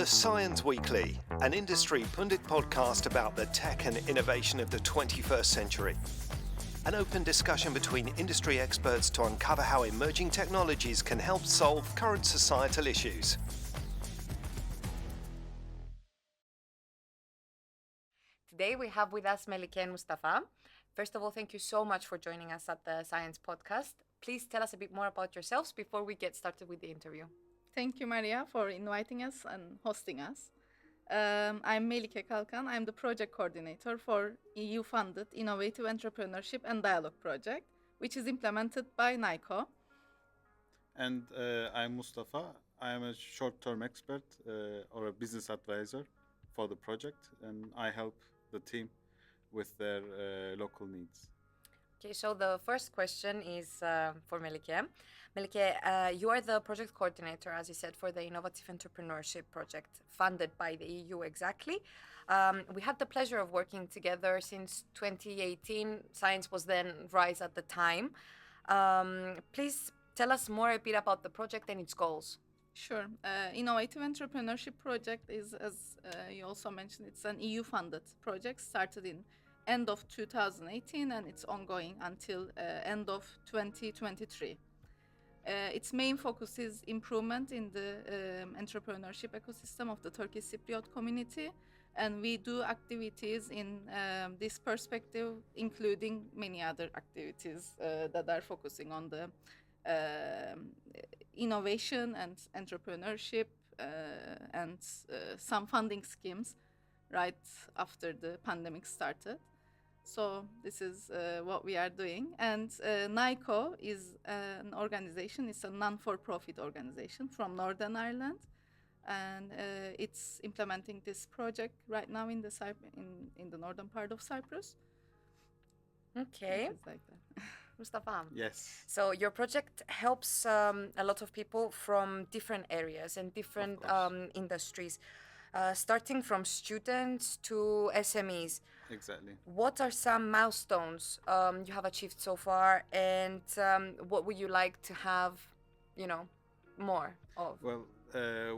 The Science Weekly, an industry pundit podcast about the tech and innovation of the 21st century. An open discussion between industry experts to uncover how emerging technologies can help solve current societal issues. Today we have with us Melike and Mustafa. First of all, thank you so much for joining us at the CYENS Podcast. Please tell us a bit more about yourselves before we get started with the interview. Thank you, Maria, for inviting us and hosting us. I'm Melike Kalkan. I'm the project coordinator for EU-funded Innovative Entrepreneurship and Dialogue project, which is implemented by NICO. And I'm Mustafa. I am a short-term expert or a business advisor for the project, and I help the team with their local needs. Okay, so the first question is for Melike. Melike, you are the project coordinator, as you said, for the Innovative Entrepreneurship project funded by the EU exactly. We had the pleasure of working together since 2018. CYENS was then RISE at the time. Please tell us more a bit about the project and its goals. Sure. Innovative Entrepreneurship project is, as you also mentioned, it's an EU-funded project started in end of 2018 and it's ongoing until end of 2023. Its main focus is improvement in the entrepreneurship ecosystem of the Turkish Cypriot Community, and we do activities in this perspective, including many other activities that are focusing on the innovation and entrepreneurship and some funding schemes right after the pandemic started. So this is what we are doing. And NICO is an organization, it's a non-for-profit organization from Northern Ireland. And it's implementing this project right now in the northern part of Cyprus. Okay. It's like that. Mustafa. Yes. So your project helps a lot of people from different areas and different industries, starting from students to SMEs. Exactly. What are some milestones you have achieved so far, and what would you like to have, more of? Well, I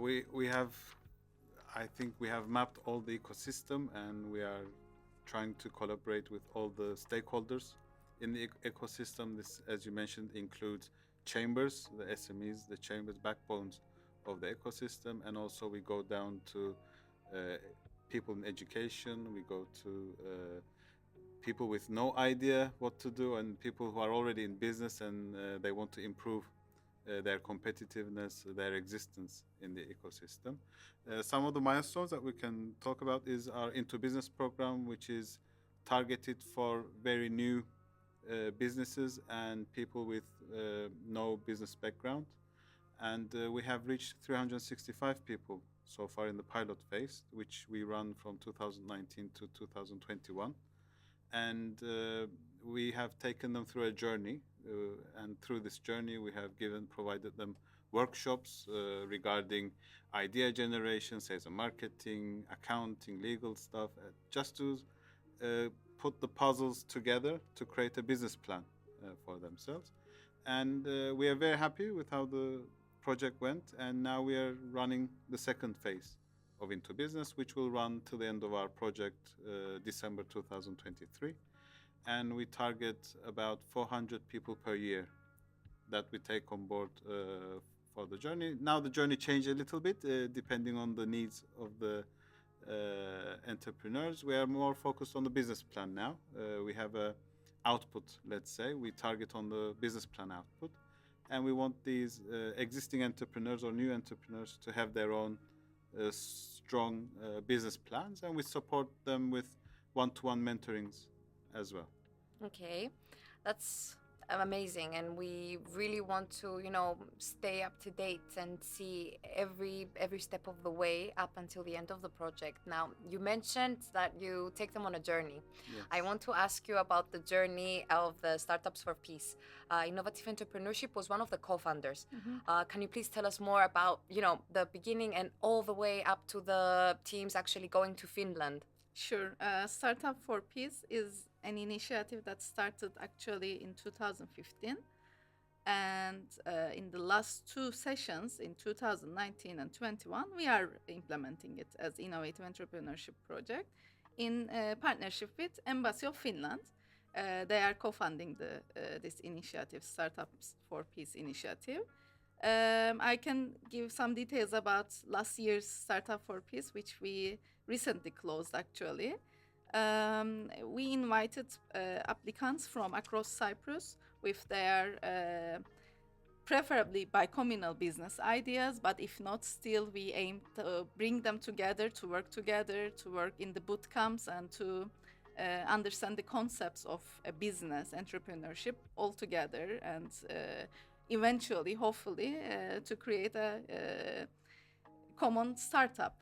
think we have mapped all the ecosystem, and we are trying to collaborate with all the stakeholders in the ecosystem. This, as you mentioned, includes chambers, the SMEs, the chambers, backbones of the ecosystem, and also we go down to people in education, we go to people with no idea what to do, and people who are already in business and they want to improve their competitiveness, their existence in the ecosystem. Some of the milestones that we can talk about is our Into Business program, which is targeted for very new businesses and people with no business background. And we have reached 365 people so far in the pilot phase, which we run from 2019 to 2021. And we have taken them through a journey. And through this journey, we have provided them workshops regarding idea generation, sales and marketing, accounting, legal stuff, just to put the puzzles together to create a business plan for themselves. And we are very happy with how the project went, and now we are running the second phase of Into Business, which will run till the end of our project, December 2023. And we target about 400 people per year that we take on board for the journey. Now the journey changed a little bit depending on the needs of the entrepreneurs. We are more focused on the business plan now. We have a output, let's say. We target on the business plan output. And we want these existing entrepreneurs or new entrepreneurs to have their own strong business plans, and we support them with one-to-one mentorings as well. Okay, that's amazing, and we really want to, stay up to date and see every step of the way up until the end of the project. Now, you mentioned that you take them on a journey. Yes. I want to ask you about the journey of the StartUps4Peace. Innovative Entrepreneurship was one of the co-founders. Mm-hmm. Can you please tell us more about, the beginning and all the way up to the teams actually going to Finland? Sure. Startup4Peace is an initiative that started actually in 2015. And in the last 2 sessions in 2019 and 21, we are implementing it as Innovative Entrepreneurship project in partnership with Embassy of Finland. They are co-funding this initiative, StartUps4Peace initiative. I can give some details about last year's Startup4Peace, which we recently closed actually. We invited applicants from across Cyprus with their preferably bi-communal business ideas, but if not, still we aim to bring them together, to work in the boot camps and to understand the concepts of a business, entrepreneurship all together, and eventually, hopefully, to create a common startup.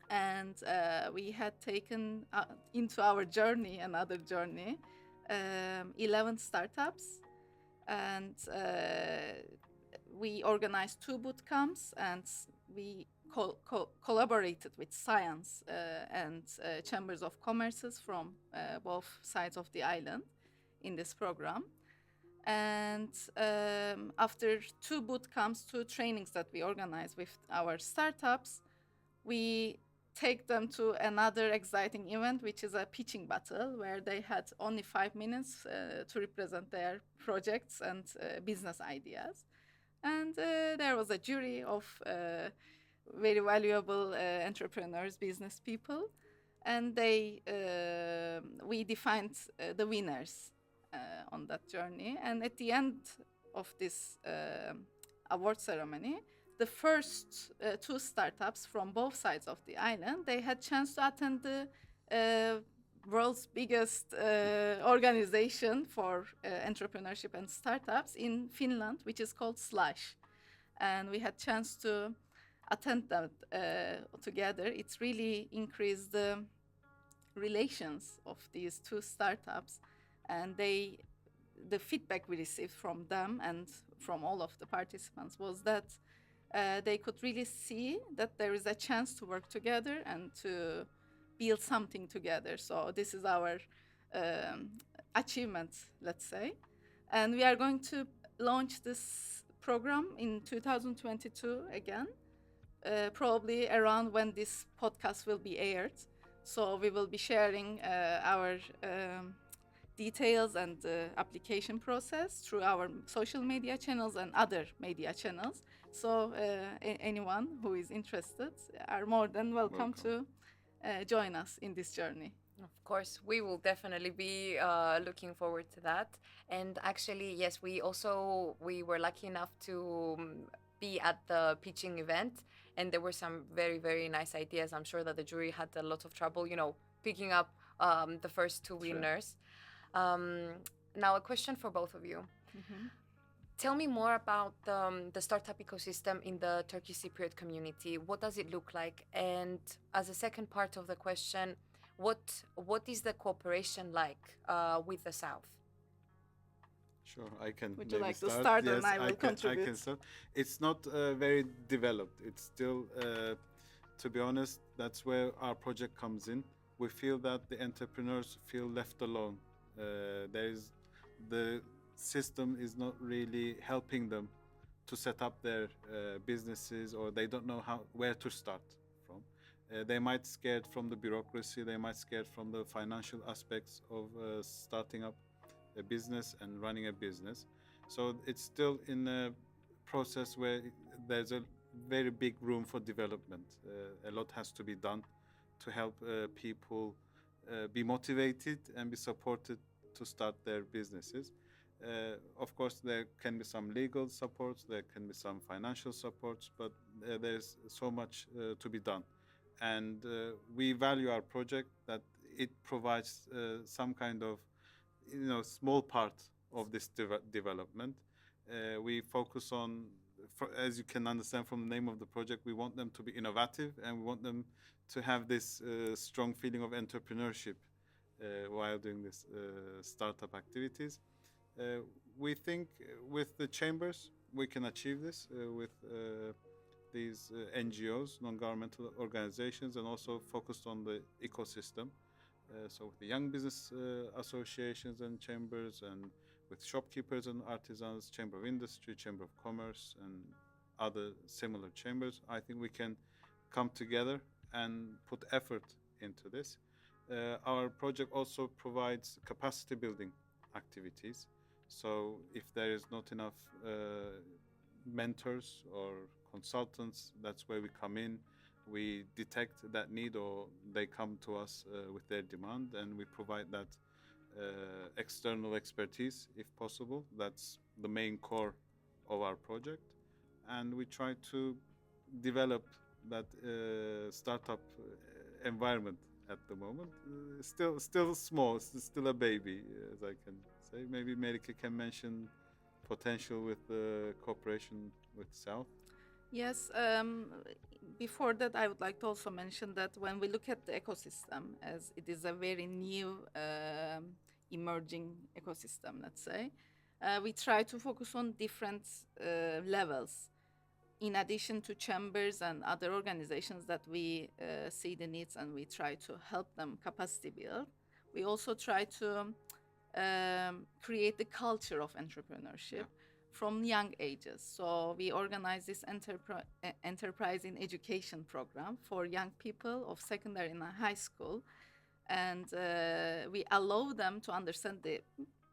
And we had taken into our journey, another journey, 11 startups, and we organized 2 boot camps, and we collaborated with CYENS and chambers of commerces from both sides of the island in this program. And after 2 boot camps, 2 trainings that we organized with our startups, we take them to another exciting event, which is a pitching battle, where they had only 5 minutes to represent their projects and business ideas. And there was a jury of very valuable entrepreneurs, business people, and we defined the winners on that journey. And at the end of this award ceremony, the first 2 startups from both sides of the island, they had chance to attend the world's biggest organization for entrepreneurship and startups in Finland, which is called Slash. And we had chance to attend that together. It's really increased the relations of these 2 startups, and the feedback we received from them and from all of the participants was that they could really see that there is a chance to work together and to build something together. So this is our achievement, let's say. And we are going to launch this program in 2022 again, probably around when this podcast will be aired. So we will be sharing our details and application process through our social media channels and other media channels. So anyone who is interested are more than welcome. To join us in this journey. Of course, we will definitely be looking forward to that. And actually, yes, we were lucky enough to be at the pitching event, and there were some very, very nice ideas. I'm sure that the jury had a lot of trouble, picking up the first 2 winners. Now, a question for both of you. Mm-hmm. Tell me more about the startup ecosystem in the Turkish Cypriot community. What does it look like? And as a second part of the question, what is the cooperation like with the South? Sure, I can. Would you like to start? Yes, and I will contribute. I can start. It's not very developed. It's still, to be honest, that's where our project comes in. We feel that the entrepreneurs feel left alone. The system is not really helping them to set up their businesses, or they don't know where to start from. They might scared from the bureaucracy, they might scared from the financial aspects of starting up a business and running a business. So it's still in a process where there's a very big room for development. A lot has to be done to help people be motivated and be supported to start their businesses. Of course, there can be some legal supports, there can be some financial supports, but there's so much to be done. And we value our project that it provides some kind of, small part of this development. We focus on, as you can understand from the name of the project, we want them to be innovative, and we want them to have this strong feeling of entrepreneurship while doing this startup activities. We think with the chambers we can achieve this with these NGOs, non-governmental organizations, and also focused on the ecosystem. So with the young business associations and chambers, and with shopkeepers and artisans, Chamber of Industry, Chamber of Commerce, and other similar chambers. I think we can come together and put effort into this. Our project also provides capacity building activities. So if there is not enough mentors or consultants, that's where we come in. We detect that need, or they come to us with their demand, and we provide that external expertise if possible. That's the main core of our project, and we try to develop that startup environment at the moment. Still small, still a baby, as I can say. Maybe Melike can mention potential with the cooperation with South. Yes, before that, I would like to also mention that when we look at the ecosystem, as it is a very new emerging ecosystem, let's say, we try to focus on different levels. In addition to chambers and other organizations that we see the needs and we try to help them capacity build, we also try to create the culture of entrepreneurship from young ages. So we organize this enterprise in education program for young people of secondary and high school, and we allow them to understand the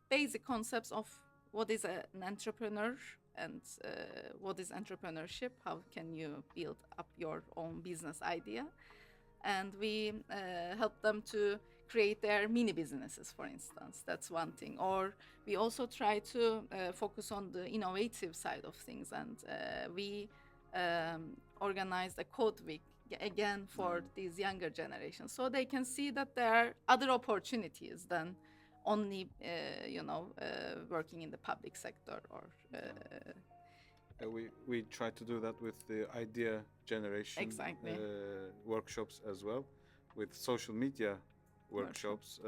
basic concepts of what is an entrepreneur and what is entrepreneurship, how can you build up your own business idea. And we help them to create their mini businesses, for instance. That's one thing. Or we also try to focus on the innovative side of things, and we organized a code week again for these younger generations, so they can see that there are other opportunities than only working in the public sector. Or we try to do that with the idea generation workshops as well, with social media workshops.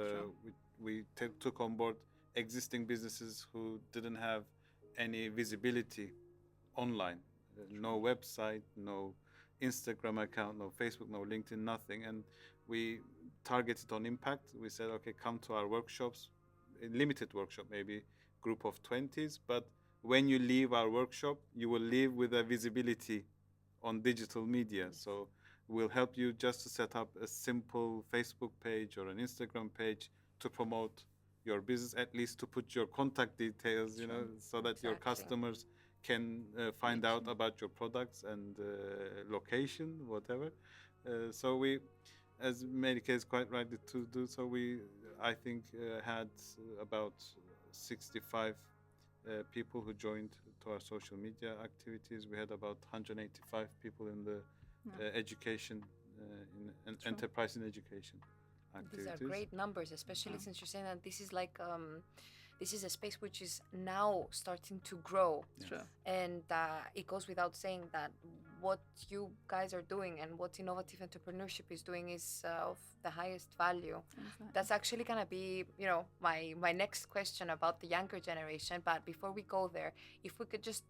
We took on board existing businesses who didn't have any visibility online, no website, no Instagram account, no Facebook, no LinkedIn, nothing. And we targeted on impact. We said, okay, come to our workshops, a limited workshop, maybe group of 20s, but when you leave our workshop, you will leave with a visibility on digital media. So we'll help you just to set up a simple Facebook page or an Instagram page to promote your business, at least to put your contact details, so that your customers can find out about your products and location, whatever. So we, as Melike is quite right to do so, I think had about 65 people who joined to our social media activities. We had about 185 people in the education, enterprise in education activities. These are great numbers, especially since you're saying that this is like this is a space which is now starting to grow. Sure. And it goes without saying that what you guys are doing and what Innovative Entrepreneurship is doing is of the highest value. Exactly. That's actually going to be, my next question about the younger generation. But before we go there, if we could just,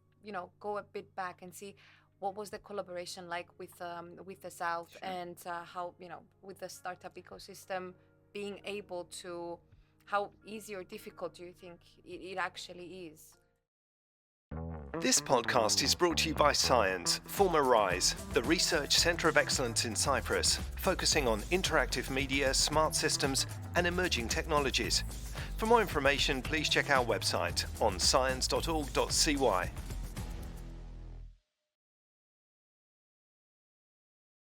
go a bit back and see what was the collaboration like with the South, and how, with the startup ecosystem being able to, how easy or difficult do you think it actually is? This podcast is brought to you by CYENS, former RISE, the Research Centre of Excellence in Cyprus, focusing on interactive media, smart systems, and emerging technologies. For more information, please check our website on cyens.org.cy.